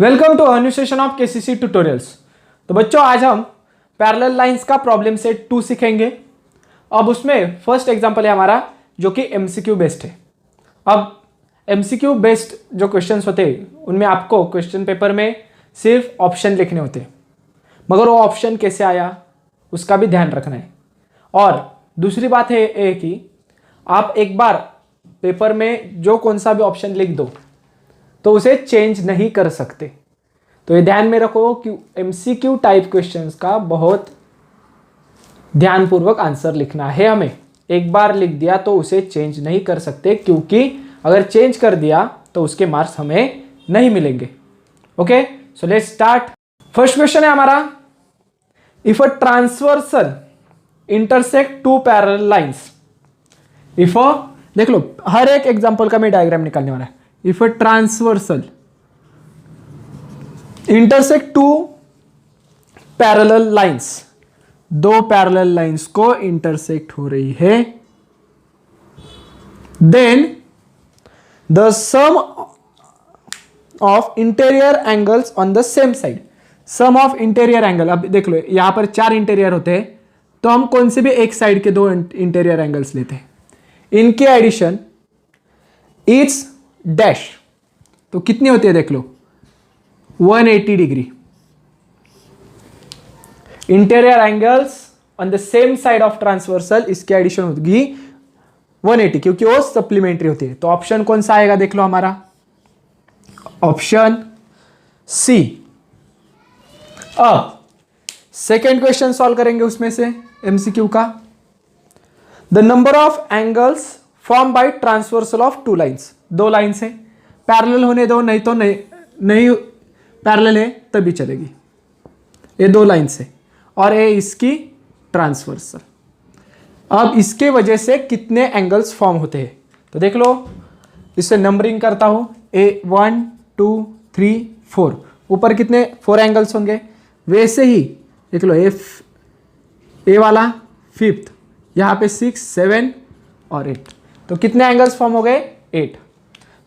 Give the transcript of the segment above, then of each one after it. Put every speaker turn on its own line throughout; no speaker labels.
Welcome to new session of KCC tutorials. तो बच्चों आज हम पैरेलल लाइंस का प्रॉब्लम सेट 2 सीखेंगे। अब उसमें फर्स्ट एग्जांपल है हमारा जो कि एमसीक्यू बेस्ड है। अब एमसीक्यू बेस्ड जो क्वेश्चंस होते हैं उनमें आपको क्वेश्चन पेपर में सिर्फ ऑप्शन लिखने होते हैं, मगर वो ऑप्शन कैसे आया उसका भी ध्यान रखना है। और दूसरी बात है कि आप एक बार पेपर में जो कौन सा भी ऑप्शन लिख दो तो उसे चेंज नहीं कर सकते। तो ये ध्यान में रखो कि एमसीक्यू टाइप क्वेश्चंस का बहुत ध्यानपूर्वक आंसर लिखना है। हमें एक बार लिख दिया तो उसे चेंज नहीं कर सकते, क्योंकि अगर चेंज कर दिया तो उसके मार्क्स हमें नहीं मिलेंगे। Okay, so let's start. First question है हमारा, if a transversal intersect two parallel lines. If देख लो, हर एक एग्जांपल का मैं डायग्राम निकालने वाला है। If a transversal intersect two parallel lines, दो पैरेलल लाइंस को इंटरसेक्ट हो रही है, then the sum of interior angles on the same side. Sum of interior angle, अब देख लो यहां पर 4 इंटीरियर होते हैं, तो हम कौन से भी एक साइड के 2 इंटीरियर एंगल्स लेते हैं, इनके एडिशन इज डैश। तो कितनी होती है देख लो, 180 degree. Interior angles on the same side of transversal, इसकी एडिशन होगी 180, क्योंकि वो सप्लीमेंट्री होती है। तो ऑप्शन कौन सा आएगा देख लो हमारा, ऑप्शन सी। अब सेकेंड क्वेश्चन सॉल्व करेंगे उसमें से एमसीक्यू का। The number of angles form by transversal of two lines. दो लाइंस है, पैरेलल होने दो, नहीं तो नहीं पैरेलल है तभी चलेगी। ये 2 लाइंस है और ये इसकी ट्रांसवर्सल। अब इसके वजह से कितने एंगल्स फॉर्म होते हैं तो देख लो, इससे नंबरिंग करता हूं, A1 2 3 4, ऊपर कितने 4 एंगल्स होंगे। वैसे ही देख लो, ए वाला 5th, यहां पे 6 7 और 8, तो कितने एंगल्स फॉर्म हो गए 8।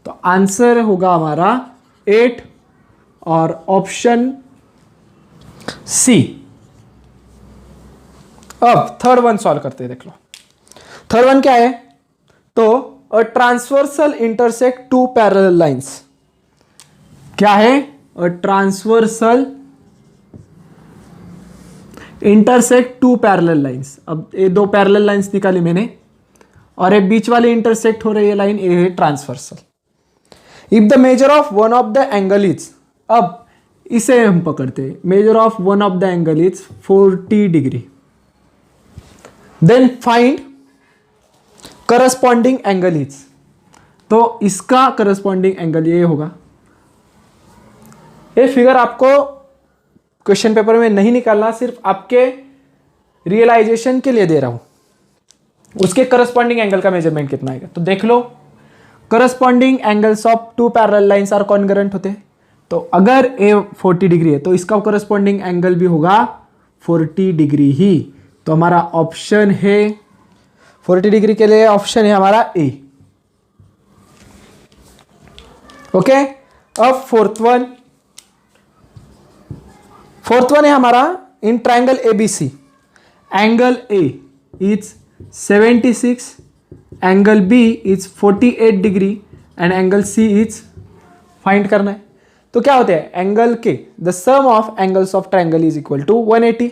तो आंसर होगा हमारा 8 और ऑप्शन सी। अब थर्ड वन सॉल्व करते हैं, देख लो थर्ड वन क्या है। तो a transversal intersect two parallel lines. क्या है, a transversal intersect two parallel lines. अब ये 2 पैरेलल लाइंस निकाली मैंने और ये बीच वाली इंटरसेक्ट हो रही है लाइन, ये है transversal. If the measure of one of the angle is, अब इसे हम पकड़ते हैं, measure of one of the angle is 40 degree, then find corresponding angle is. तो इसका करस्पॉन्डिंग एंगल ये होगा। ये फिगर आपको क्वेश्चन पेपर में नहीं निकालना, सिर्फ आपके रियलाइजेशन के लिए दे रहा हूं। उसके करस्पॉन्डिंग एंगल का मेजरमेंट कितना आएगा तो देख लो, corresponding angles of 2 parallel lines are congruent होते हैं। तो अगर ए 40 डिग्री है तो इसका करस्पॉन्डिंग एंगल भी होगा 40 डिग्री ही। तो हमारा ऑप्शन है 40 डिग्री के लिए ऑप्शन है हमारा ए। ओके, अब फोर्थ वन है हमारा, in triangle ABC angle A is 76, angle B is 48 degree and angle C is find करना है। तो क्या होते हैं एंगल के, the sum of angles of triangle is equal to 180।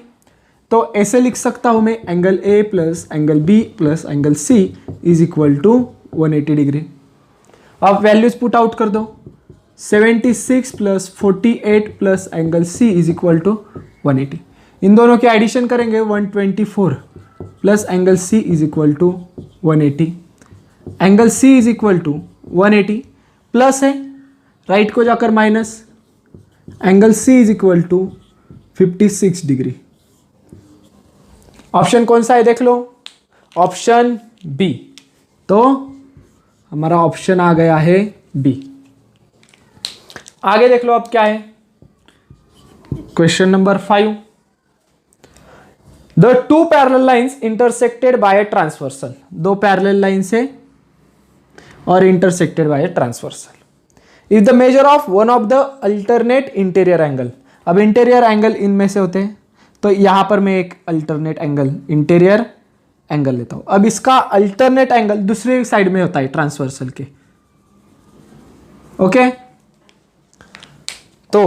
तो ऐसे लिख सकता हूं मैं, angle A plus angle B plus angle C is equal to 180 degree. अब वैल्यूज पुट आउट कर दो, 76 plus 48 plus angle C is equal to 180। इन दोनों के एडिशन करेंगे 124 plus angle C is equal to 180। Angle C is equal to 180 plus है, right को जाकर minus, angle C is equal to 56 degree. Option कौन सा है देख लो, ऑप्शन बी। तो हमारा ऑप्शन आ गया है बी। आगे देख लो अब क्या है, question number 5। The 2 parallel lines intersected by a transversal. 2 parallel lines है और intersected by a transversal. If the measure of one of the alternate interior angle, अब इंटीरियर एंगल इनमें से होते हैं, तो यहां पर मैं एक अल्टरनेट एंगल इंटीरियर एंगल लेता हूं। अब इसका अल्टरनेट एंगल दूसरे साइड में होता है ट्रांसवर्सल के, ओके। तो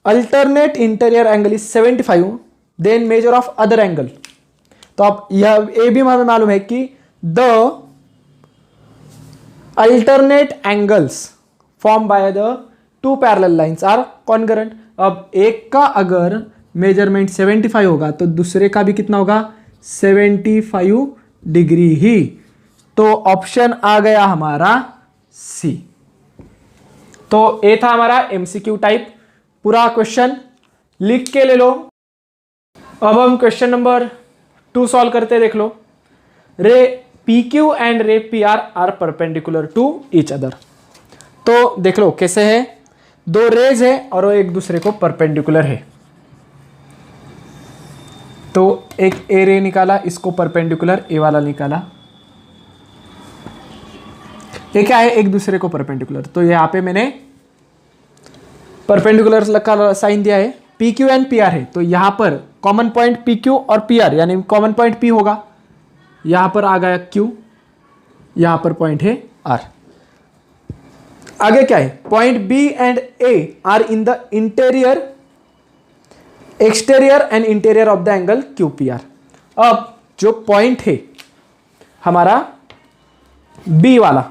alternate interior angle is 75, then measure of other angle. तो अब यह ए भी हमें मालूम है कि the alternate angles form by the two parallel lines are congruent. अब एक का अगर मेजरमेंट 75 होगा तो दूसरे का भी कितना होगा, 75 डिग्री ही। तो ऑप्शन आ गया हमारा सी। तो ए था हमारा एमसीक्यू टाइप पूरा क्वेश्चन, लिख के ले लो। अब हम क्वेश्चन नंबर 2 सॉल्व करते हैं, देख लो। Ray P Q and ray P R perpendicular to each other. तो देख लो कैसे है, दो रेज है और वो एक दूसरे को परपेंडिकुलर है। तो एक ए रे निकाला, इसको परपेंडिकुलर ए वाला निकाला, ये क्या है, एक दूसरे को परपेंडिकुलर। तो यहां पे मैंने परपेंडिकुलर का साइन दिया है, P Q and P R है। तो यहां पर कॉमन पॉइंट पी क्यू और पी आर, यानी कॉमन पॉइंट पी होगा, यहां पर आ गया क्यू, यहां पर पॉइंट है आर। आगे क्या है, point B and A are in the interior, exterior and interior of the angle Q P R. अब जो पॉइंट है हमारा बी वाला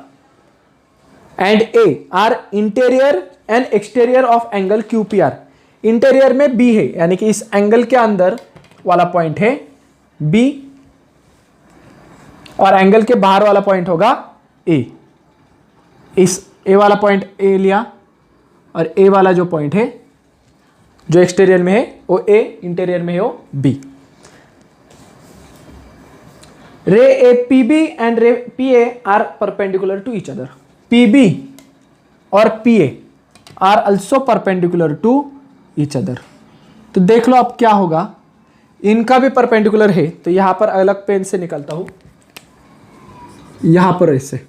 and A are interior and exterior of angle Q P R. Interior में B है, यानी कि इस एंगल के अंदर वाला पॉइंट है बी, और एंगल के बाहर वाला पॉइंट होगा ए। इस ए वाला पॉइंट ए लिया, और ए वाला जो पॉइंट है जो एक्सटीरियर में है वो ए, इंटीरियर में है वो B. Ray A P B and ray P A are perpendicular to each other. P B और P A are also perpendicular to each other. तो देख लो अब क्या होगा, इनका भी परपेंडिकुलर है, तो यहां पर अलग पेन से निकलता हूं, यहां पर ऐसे,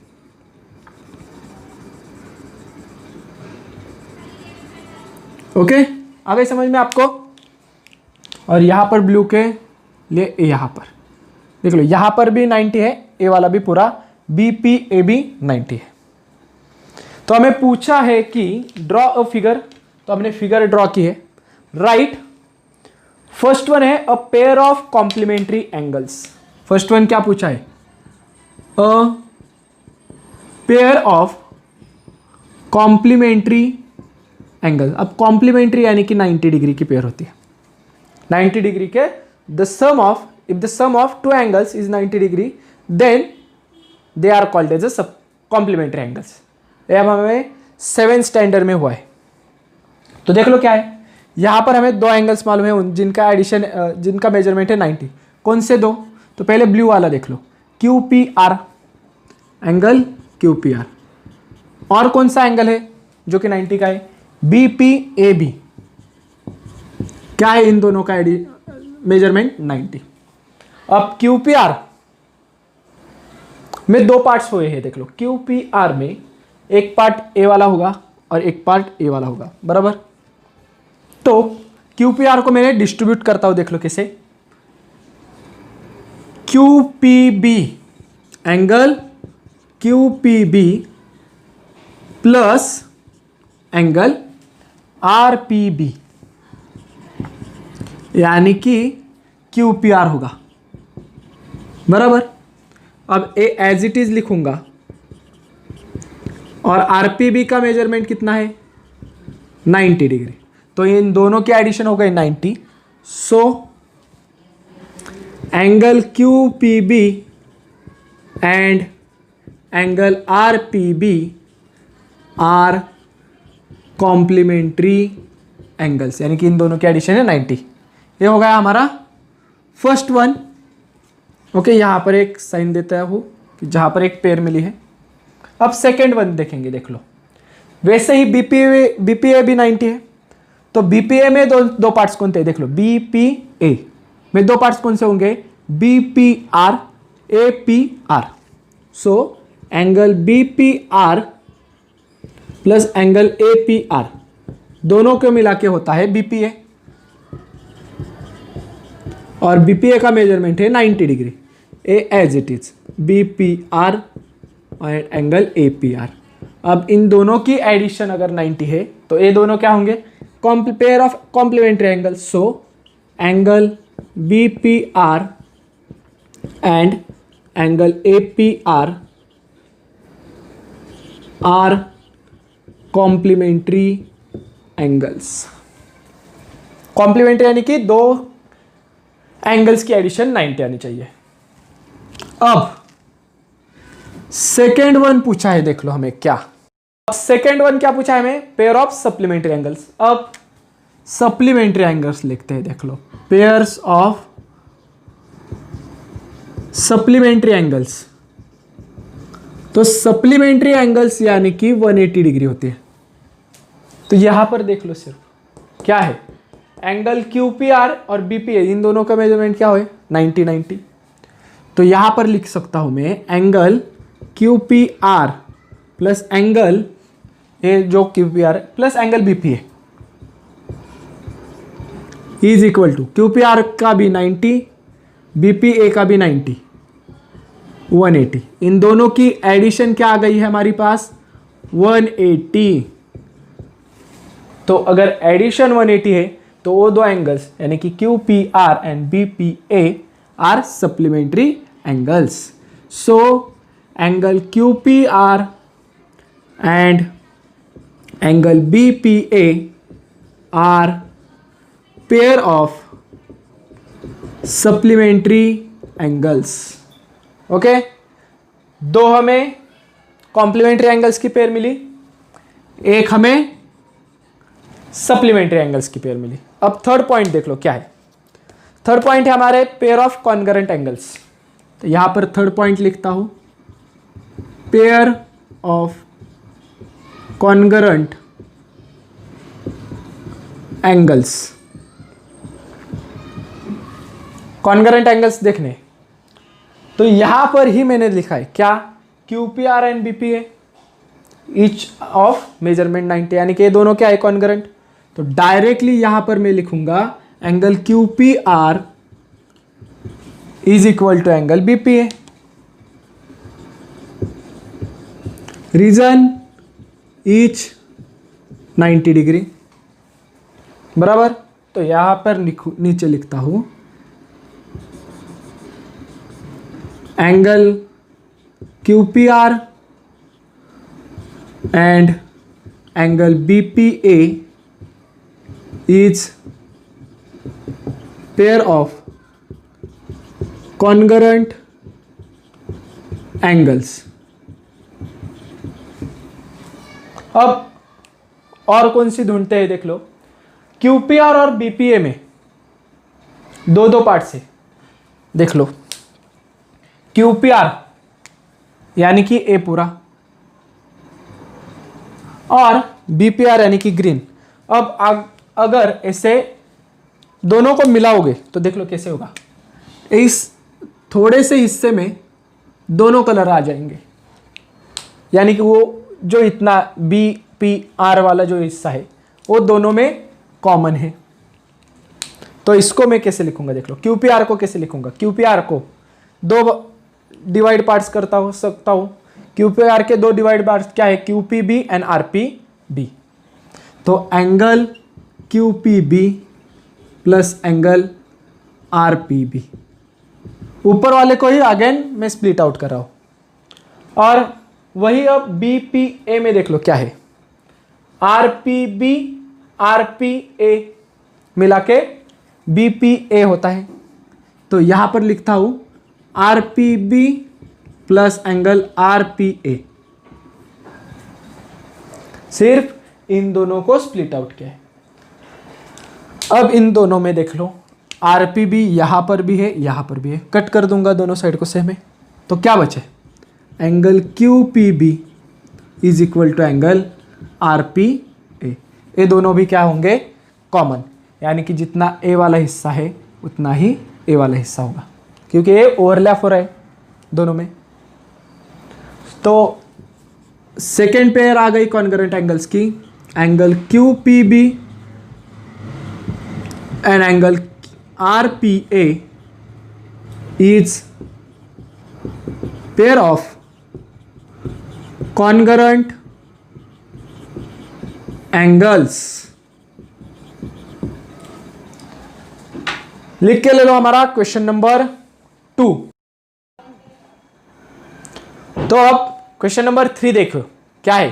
ओके, आ गई समझ में आपको। और यहां पर ब्लू के लिए यहां पर देख लो, यहां पर भी 90 है, ए वाला भी पूरा बी पी ए बी 90 है। तो हमें पूछा है कि ड्रॉ अ फिगर, तो हमने फिगर ड्रॉ की है। राइट, फर्स्ट वन है a pair of complementary angles. First one क्या पूछा है, a pair of complementary angle. अब कॉम्प्लीमेंट्री यानी कि 90 डिग्री की पेयर होती है। 90 डिग्री के the sum of, if the sum of two angles is 90 degree then they are called as a complementary angles. ये अब हमें 7th स्टैंडर्ड में हुआ है। तो देख लो क्या है, यहां पर हमें दो एंगल्स मालूम है जिनका एडिशन, जिनका मेजरमेंट है 90। कौन से दो, तो पहले ब्लू वाला देख लो, Q P R, angle Q P R. और कौन सा एंगल है जो कि 90 का है, बी पी ए बी। क्या है इन दोनों का मेजरमेंट 90। अब क्यू पी आर में दो पार्ट्स हुए हैं, देख लो, क्यू पी आर में एक पार्ट ए वाला होगा और एक पार्ट ए वाला होगा, बराबर। तो क्यू पी आर को मैंने डिस्ट्रीब्यूट करता हूं, देख लो कैसे, Q P B, angle Q P B plus angle R P B, यानी कि क्यू पी आर होगा, बराबर। अब ए एज इट इज लिखूंगा, और आर पी बी का मेजरमेंट कितना है 90 डिग्री। तो इन दोनों के एडिशन हो गए 90। So angle Q P B and angle R P B are complementary angles, यानी कि इन दोनों के एडिशन है 90। ये हो गया हमारा फर्स्ट वन। ओके, यहां पर एक साइन देता हूं कि जहां पर एक पेयर मिली है। अब सेकेंड वन देखेंगे, देख लो, वैसे ही बीपीए भी 90 है। तो बीपीए में दो पार्ट्स कौन थे, देख लो, बीपीए में दो पार्ट्स कौन से होंगे, BPR APR. So angle BPR plus angle A P are, दोनों को मिला के होता है बीपीए, और बीपीए का मेजरमेंट है 90 degree. A as it is B P R और एंगल ए पी आर। अब इन दोनों की एडिशन अगर 90 है तो ये दोनों क्या होंगे, pair of complementary angle. So angle B P R and angle A P R complementary angles. Complementary यानी कि दो एंगल्स की एडिशन 90 आनी चाहिए। अब सेकेंड वन पूछा है, देख लो हमें क्या। अब सेकेंड वन क्या पूछा है हमें, पेयर ऑफ सप्लीमेंट्री एंगल्स। अब सप्लीमेंट्री एंगल्स लिखते हैं, देख लो पेयर्स ऑफ सप्लीमेंट्री एंगल्स। तो सप्लीमेंट्री एंगल्स यानी कि 180 डिग्री होती है। तो यहां पर देख लो सिर्फ क्या है, एंगल क्यू पी आर और बी पी ए, इन दोनों का मेजरमेंट क्या हो, 90-90। तो यहां पर लिख सकता हूं मैं angle Q P R plus angle A जो Q P R plus angle B P A is equal to Q P R का भी 90, बी पी ए का भी 90, 180। इन दोनों की एडिशन क्या आ गई है हमारी पास, 180। तो अगर एडिशन 180 है तो वो दो एंगल्स यानी कि Q P R and B P A are supplementary angles. So angle Q P R and angle B P A are pair of supplementary angles. Okay, दो हमें कॉम्प्लीमेंट्री एंगल्स की पेयर मिली, एक हमें सप्लीमेंट्री एंगल्स की pair मिली। अब third point देख लो क्या है। थर्ड पॉइंट है हमारे पेयर ऑफ कॉन्करेंट एंगल्स। तो यहां पर थर्ड पॉइंट लिखता हूं, pair of concurrent angles. Concurrent angles देखने तो यहां पर ही मैंने लिखा है क्या, Q P R and B P A each of measurement 90, यानी कि ये दोनों क्या है, कॉन्करेंट। तो डायरेक्टली यहां पर मैं लिखूंगा angle Q P R is equal to angle B P A. Reason each 90 degree बराबर। तो यहां पर नीचे लिखता हूं angle Q P R and angle B P A is pair of concurrent angles. अब और कौन सी ढूंढते हैं, देख लो क्यू पी आर और बी पी ए में दो दो पार्ट से देख लो, क्यू पी आर यानी कि ए पूरा और बी पी आर यानी कि ग्रीन। अब अगर ऐसे दोनों को मिलाओगे तो देख लो कैसे होगा, इस थोड़े से हिस्से में दोनों कलर आ जाएंगे, यानी कि वो जो इतना बी पी आर वाला जो हिस्सा है वो दोनों में कॉमन है। तो इसको मैं कैसे लिखूंगा, देख लो क्यू पी आर को कैसे लिखूंगा, क्यू पी आर को दो डिवाइड पार्ट्स करता हो सकता हूं। क्यू पी आर के दो डिवाइड पार्ट्स क्या है, Q P B and R P B. तो angle Q P B plus angle R P B, ऊपर वाले को ही अगेन मैं स्प्लिट आउट कर रहा हूं। और वही अब बी पी ए में देख लो क्या है, R P B R P A मिला के बी पी ए होता है। तो यहां पर लिखता हूं R P B plus angle R P A, सिर्फ इन दोनों को स्प्लिट आउट किया है। अब इन दोनों में देख लो आर पी बी यहां पर भी है यहां पर भी है, कट कर दूंगा दोनों साइड को सेम है। तो क्या बचे, angle Q P B is equal to angle R P A. ये दोनों भी क्या होंगे, कॉमन, यानी कि जितना ए वाला हिस्सा है उतना ही ए वाला हिस्सा होगा, क्योंकि ये ओवरलैप हो रहा है दोनों में। तो सेकेंड पेयर आ गई कॉन्ग्रुएंट एंगल्स की, angle Q P B and angle R P A is pair of congruent angles. लिख के ले लो हमारा क्वेश्चन नंबर 2। तो अब क्वेश्चन नंबर 3 देखो क्या है।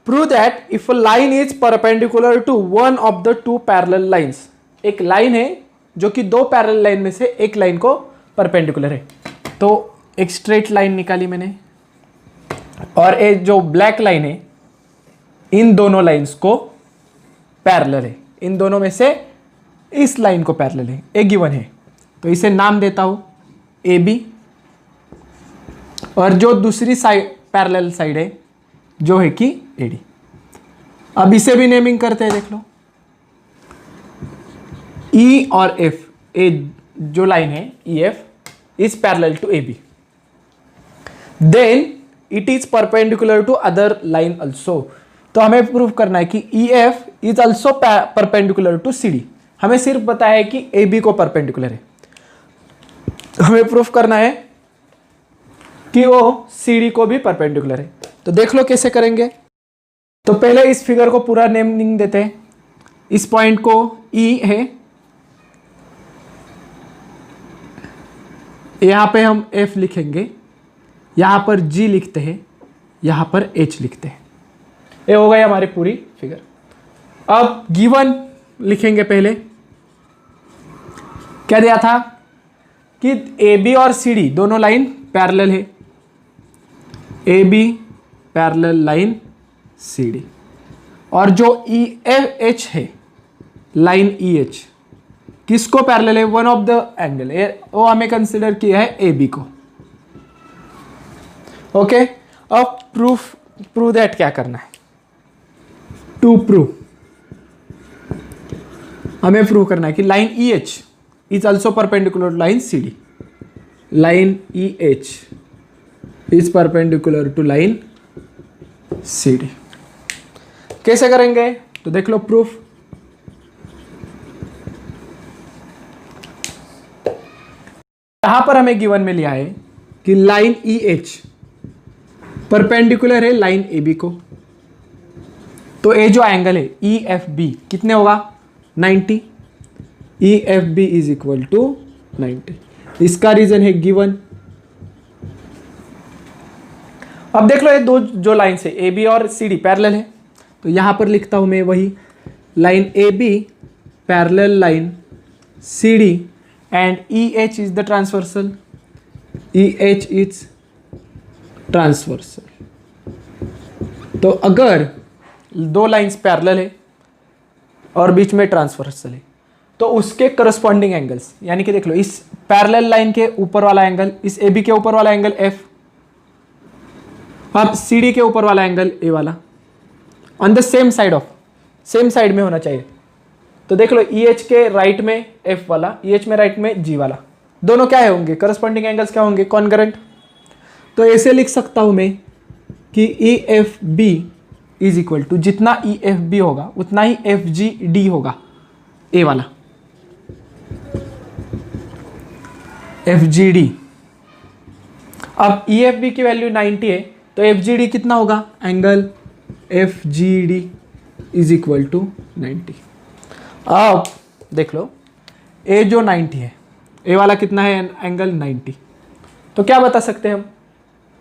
Prove that if a line is perpendicular to one of the two parallel lines. एक लाइन है जो कि दो पैरेलल लाइन में से एक लाइन को परपेंडिकुलर है। तो एक स्ट्रेट लाइन निकाली मैंने और एक जो ब्लैक लाइन है इन दोनों लाइंस को पैरेलल है, इन दोनों में से इस लाइन को पैरेलल है, ए गिवन है। तो इसे नाम देता हूं ए बी, और जो दूसरी साइड पैरेलल साइड है जो है कि ए डी। अब इसे भी नेमिंग करते हैं, देख लो ई और एफ, ए जो लाइन है E F is parallel to A B, then it is perpendicular to other line also. तो हमें प्रूव करना है कि E F is also perpendicular to C D. हमें सिर्फ पता है कि ए बी को परपेंडिकुलर है, हमें प्रूफ करना है कि वो सी डी को भी परपेंडिकुलर है। तो देख लो कैसे करेंगे। तो पहले इस फिगर को पूरा नेमिंग देते हैं। इस पॉइंट को ई है, यहां पे हम एफ लिखेंगे, यहां पर जी लिखते हैं, यहां पर एच लिखते हैं। ये हो गई हमारी पूरी फिगर। अब गिवन लिखेंगे। पहले क्या दिया था कि ए बी और सी डी दोनों लाइन पैरेलल है, A B parallel line C D, और जो ई एच है लाइन ई एच किसको पैरेलल है, वन ऑफ द एंगल, वो हमें कंसिडर किया है ए बी को। ओके, अब प्रूव दैट क्या करना है, टू प्रूव हमें प्रूव करना है कि line E H is also perpendicular to line C D. Line E H is perpendicular to line C D. कैसे करेंगे तो देख लो प्रूफ। यहां पर हमें गिवन में लिया है कि लाइन ई एच परपेंडिकुलर है लाइन ए बी को। तो ये जो एंगल है ई एफ बी कितने होगा 90, E F B is equal to 90। इसका रीजन है गिवन। अब देख लो ये दो जो लाइन है ए बी और सी डी पैरेलल है, तो यहां पर लिखता हूं मैं वही line A B parallel line C D and E H is the transversal, E H is transversal. तो अगर दो लाइंस पैरेलल है और बीच में ट्रांसवर्सल है तो उसके करस्पॉन्डिंग एंगल्स, यानी कि देख लो इस पैरेलल लाइन के ऊपर वाला एंगल, इस ए बी के ऊपर वाला एंगल एफ, अब सी डी के ऊपर वाला एंगल ए वाला, on the same side of, same side में होना चाहिए। तो देख लो ई एच के राइट में एफ वाला, ई एच में राइट में जी वाला, दोनों क्या होंगे करस्पॉन्डिंग एंगल्स, क्या होंगे कॉन्ग्रुएंट। तो ऐसे लिख सकता हूं मैं कि E F B is equal to जितना ई एफ बी होगा उतना ही एफ जी डी होगा, ए वाला एफ जी डी। अब ई एफ बी की वैल्यू 90 है तो एफ जी डी कितना होगा, angle F G D is equal to 90। अब देख लो ए जो 90 है, ए वाला कितना है एंगल 90, तो क्या बता सकते हैं हम,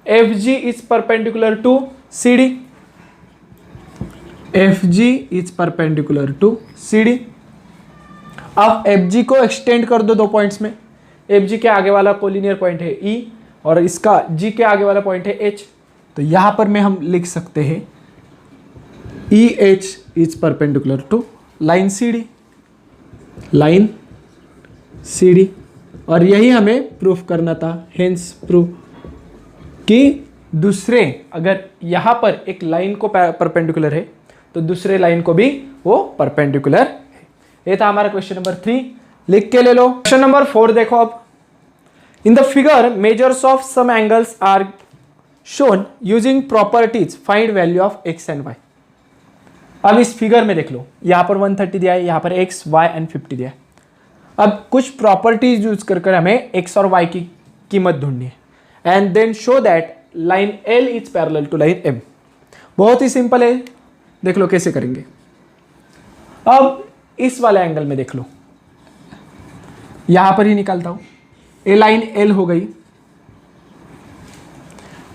F G is perpendicular to C D, F G is perpendicular to C D. अब एफ जी को एक्सटेंड कर दो दो पॉइंट्स में, एफ जी के आगे वाला कोलिनियर पॉइंट है ई और इसका जी के आगे वाला पॉइंट है एच। तो यहां पर में हम लिख सकते हैं E H is perpendicular to line C D, line C D. और यही हमें प्रूफ करना था, हेंस प्रूफ कि दूसरे, अगर यहां पर एक लाइन को परपेंडिकुलर है तो दूसरे लाइन को भी वो परपेंडिकुलर है। ये था हमारा क्वेश्चन नंबर 3, लिख के ले लो। क्वेश्चन नंबर 4 देखो। अब in the figure measures of some angles are shown using properties find value of X and Y. अब इस फिगर में देख लो, यहाँ पर 130 दिया है, यहाँ पर एक्स वाई एंड 50 दिया है। अब कुछ प्रॉपर्टीज यूज कर हमें एक्स और वाई की कीमत ढूंढनी है and then show that line L is parallel to line M. बहुत ही सिंपल है, देख लो कैसे करेंगे। अब इस वाले एंगल में देख लो, यहां पर ही निकालता हूं, ए लाइन एल हो गई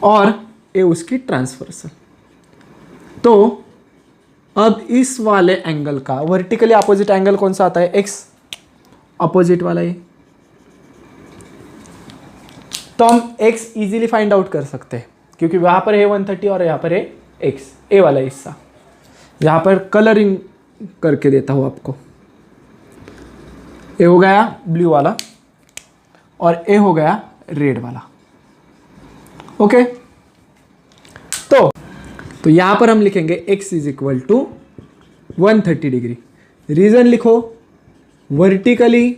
और ए उसकी ट्रांसवर्सल। तो अब इस वाले एंगल का वर्टिकली अपोजिट एंगल कौन सा आता है? एक्स, अपोजिट वाला ये। तो हम x इजीली फाइंड आउट कर सकते हैं क्योंकि वहां पर है 130 और यहां पर है x, ए वाला हिस्सा। यहां पर कलरिंग करके देता हूं आपको। ए हो गया ब्लू वाला और ए हो गया रेड वाला। ओके, तो यहां पर हम लिखेंगे x is equal to 130 degree. Reason लिखो, vertically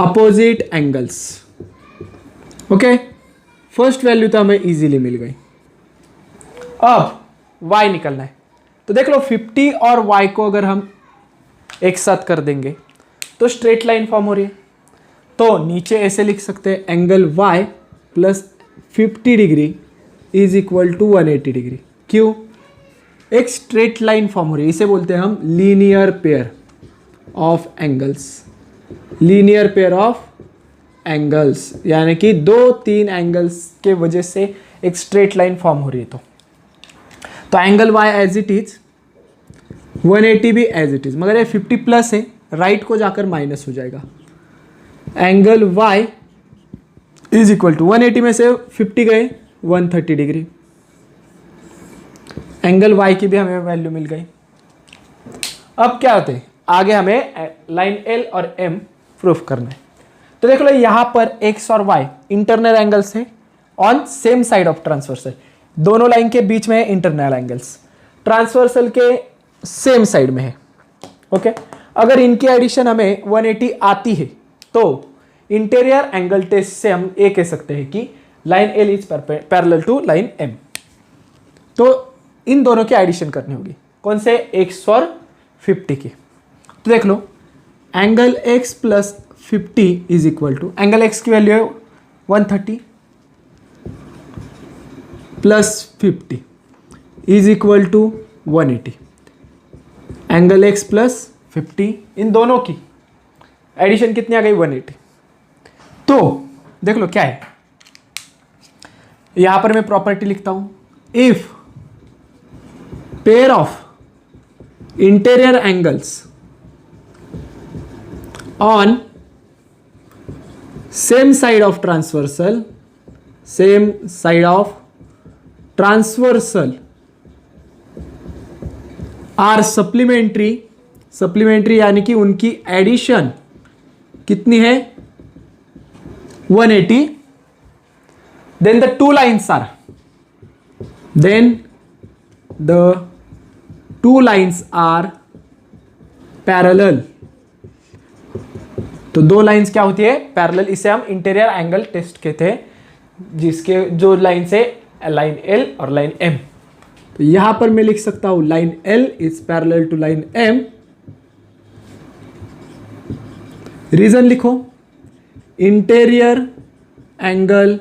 opposite angles. Okay, first value तो हमें इजीली मिल गई। अब y निकलना है, तो देख लो 50 और y को अगर हम एक साथ कर देंगे तो स्ट्रेट लाइन फॉर्म हो रही है। तो नीचे ऐसे लिख सकते हैं, angle y plus 50 degree is equal to 180 degree. क्यों? एक स्ट्रेट लाइन फॉर्म हो रही है, इसे बोलते हैं हम linear pair of angles. Linear pair of angles यानी कि 2-3 एंगल्स के वजह से एक स्ट्रेट लाइन फॉर्म हो रही है। तो angle y as it is, 180 भी एज इट इज, मगर ये 50 प्लस है, राइट को जाकर माइनस हो जाएगा। Angle y is equal to 180 में से 50 गए 130 डिग्री। एंगल y की भी हमें वैल्यू मिल गई। अब क्या होते हैं, आगे हमें लाइन L और M प्रूफ करना है। तो देख लो यहां पर x और y इंटरनल एंगल्स है on same side of transversal. दोनों लाइन के बीच में है इंटरनल एंगल्स, ट्रांसवर्सल के सेम साइड में है। ओके, अगर इनकी एडिशन हमें 180 आती है तो इंटीरियर एंगल टेस्ट से हम ये कह सकते हैं कि line L is parallel to line M। तो इन दोनों की एडिशन करनी होगी, कौन से? x और 50 की। तो देख लो angle x plus 50 is equal to, angle x की वैल्यू है 130 plus 50 is equal to 180। Angle x plus 50, इन दोनों की एडिशन कितनी आ गई? 180। तो देख लो क्या है, यहां पर मैं प्रॉपर्टी लिखता हूं, if pair of interior angles on same side of transversal are supplementary यानी कि उनकी एडिशन कितनी है? 180। then the two lines are parallel। तो दो लाइंस क्या होती है? पैरेलल। इसे हम इंटीरियर एंगल टेस्ट कहते हैं, जिसके जो लाइन से लाइन L और लाइन M। तो यहां पर मैं लिख सकता हूं line L is parallel to line M। Reason लिखो, इंटीरियर एंगल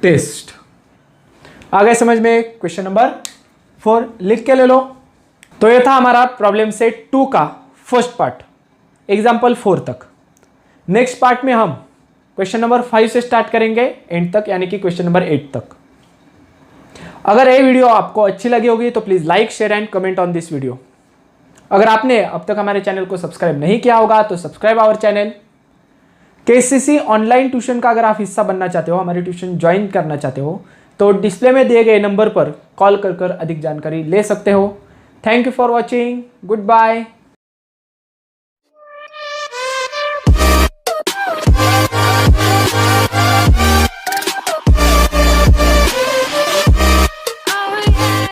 टेस्ट। आ गए समझ में? क्वेश्चन नंबर 4 लिख के ले लो। तो ये था हमारा प्रॉब्लम सेट 2 का फर्स्ट पार्ट, एग्जाम्पल 4 तक। नेक्स्ट पार्ट में हम क्वेश्चन नंबर 5 से स्टार्ट करेंगे एंड तक, यानी कि क्वेश्चन नंबर 8 तक। अगर ये वीडियो आपको अच्छी लगी होगी तो please like, share and comment on this video. अगर आपने अब तक हमारे चैनल को सब्सक्राइब नहीं किया होगा तो subscribe our channel. KCC online tuition का अगर आप हिस्सा बनना चाहते हो, हमारी ट्यूशन ज्वाइन करना चाहते हो, तो डिस्प्ले में दिए गए नंबर पर कॉल कर अधिक जानकारी ले सकते हो। Thank you for watching, good bye.